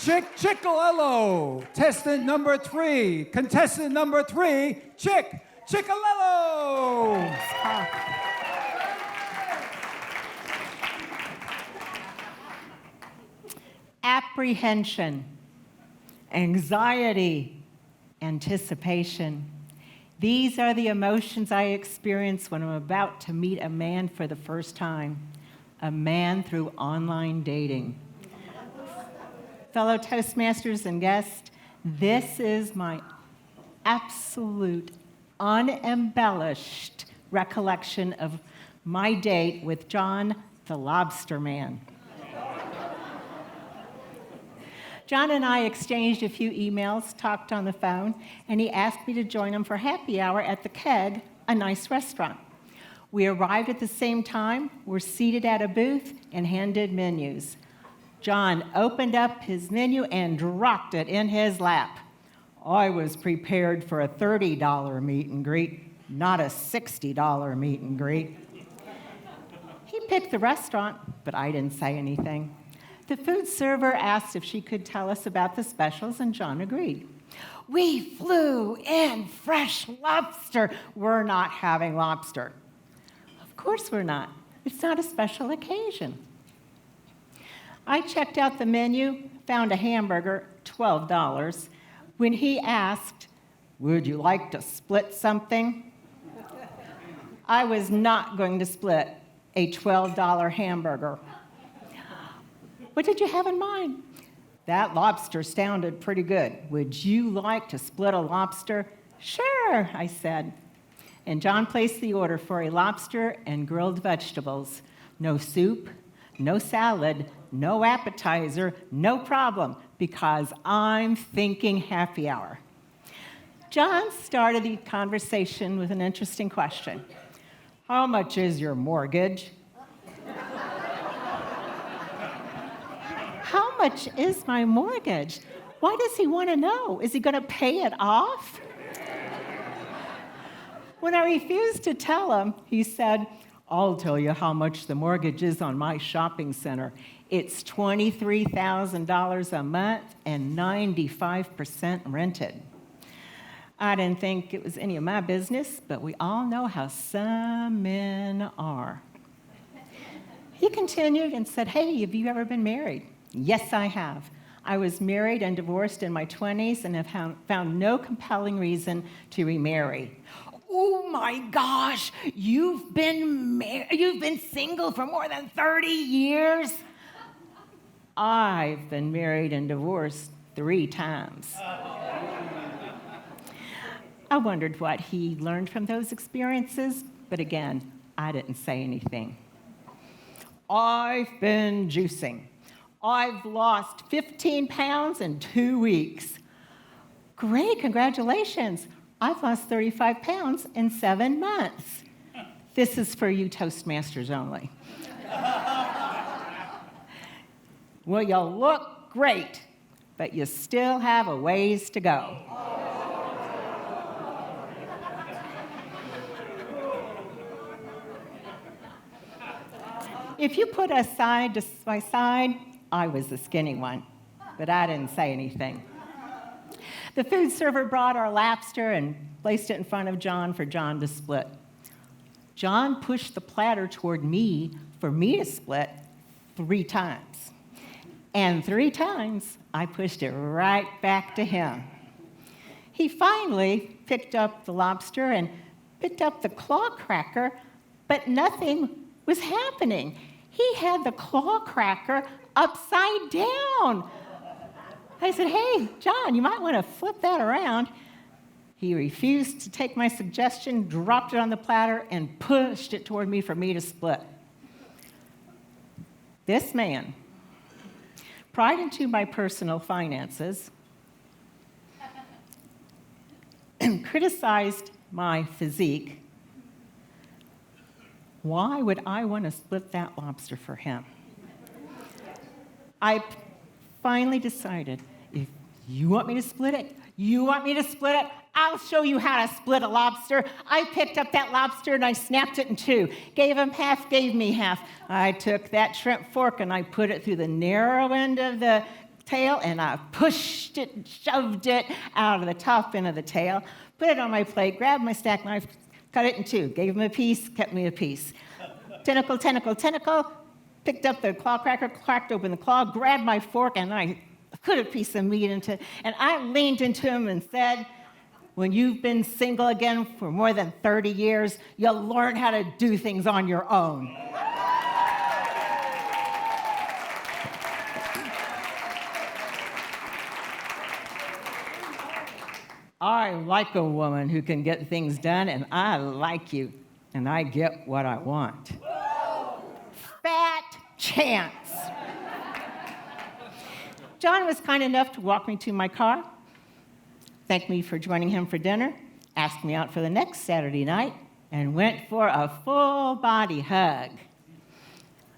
Cicolello. Contestant number 3. Contestant number 3, Cicolello. Apprehension, anxiety, anticipation. These are the emotions I experience when I'm about to meet a man for the first time, a man through online dating. Fellow Toastmasters and guests, this is my absolute, unembellished recollection of my date with John the Lobster Man. John and I exchanged a few emails, talked on the phone, and he asked me to join him for happy hour at the Keg, a nice restaurant. We arrived at the same time, were seated at a booth, and handed menus. John opened up his menu and dropped it in his lap. I was prepared for a $30 meet and greet, not a $60 meet and greet. He picked the restaurant, but I didn't say anything. The food server asked if she could tell us about the specials, and John agreed. We flew in fresh lobster. We're not having lobster. Of course we're not. It's not a special occasion. I checked out the menu, found a hamburger, $12. When he asked, would you like to split something? I was not going to split a $12 hamburger. What did you have in mind? That lobster sounded pretty good. Would you like to split a lobster? Sure, I said. And John placed the order for a lobster and grilled vegetables. No soup, no salad, no appetizer, no problem, because I'm thinking happy hour. John started the conversation with an interesting question. How much is your mortgage? How much is my mortgage? Why does he want to know? Is he going to pay it off? When I refused to tell him, he said, I'll tell you how much the mortgage is on my shopping center. It's $23,000 a month and 95% rented. I didn't think it was any of my business, but we all know how some men are. He continued and said, hey, have you ever been married? Yes, I have. I was married and divorced in my 20s and have found no compelling reason to remarry. Oh my gosh, you've been single for more than 30 years? I've been married and divorced 3 times. I wondered what he learned from those experiences, but again, I didn't say anything. I've been juicing. I've lost 15 pounds in 2 weeks. Great, congratulations. I've lost 35 pounds in 7 months. This is for you Toastmasters only. Well, you look great, but you still have a ways to go. If you put us side by side, I was the skinny one, but I didn't say anything. The food server brought our lobster and placed it in front of John for John to split. John pushed the platter toward me for me to split 3 times. And 3 times, I pushed it right back to him. He finally picked up the lobster and picked up the claw cracker, but nothing was happening. He had the claw cracker upside down. I said, hey, John, you might want to flip that around. He refused to take my suggestion, dropped it on the platter, and pushed it toward me for me to split. This man pried into my personal finances, criticized my physique. Why would I want to split that lobster for him? I finally decided, if you want me to split it, I'll show you how to split a lobster. I picked up that lobster and I snapped it in 2. Gave him half, gave me half. I took that shrimp fork and I put it through the narrow end of the tail, and I pushed it and shoved it out of the top end of the tail, put it on my plate, grabbed my stack knife, cut it in two, gave him a piece, kept me a piece. Tentacle, tentacle, tentacle, picked up the claw cracker, cracked open the claw, grabbed my fork, and I put a piece of meat into it, and I leaned into him and said, when you've been single again for more than 30 years, you'll learn how to do things on your own. I like a woman who can get things done, and I like you, and I get what I want. Fat chance. John was kind enough to walk me to my car, thanked me for joining him for dinner, asked me out for the next Saturday night, and went for a full-body hug.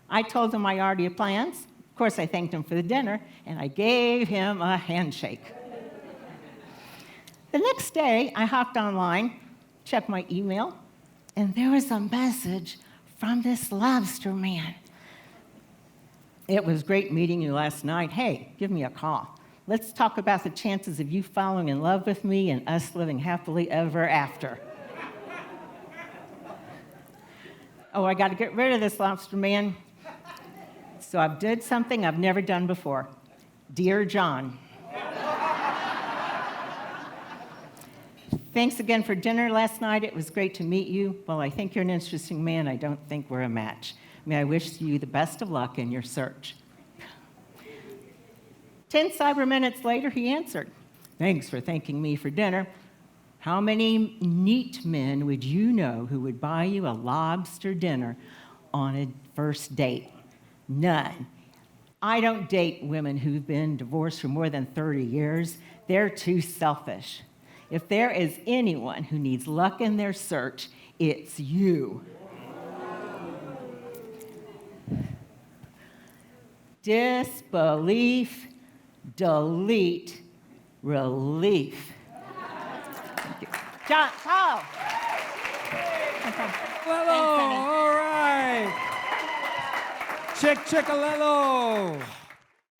I told him I already had plans. Of course, I thanked him for the dinner, and I gave him a handshake. The next day, I hopped online, checked my email, and there was a message from this lobster man. It was great meeting you last night. Hey, give me a call. Let's talk about the chances of you falling in love with me and us living happily ever after. Oh, I got to get rid of this lobster man. So I did something I've never done before. Dear John, thanks again for dinner last night. It was great to meet you. While I think you're an interesting man, I don't think we're a match. May I wish you the best of luck in your search. 10 cyber minutes later, he answered, thanks for thanking me for dinner. How many neat men would you know who would buy you a lobster dinner on a first date? None. I don't date women who've been divorced for more than 30 years. They're too selfish. If there is anyone who needs luck in their search, it's you. Disbelief, delete, relief. John, Paul. Cicolello, all right. Cicolello.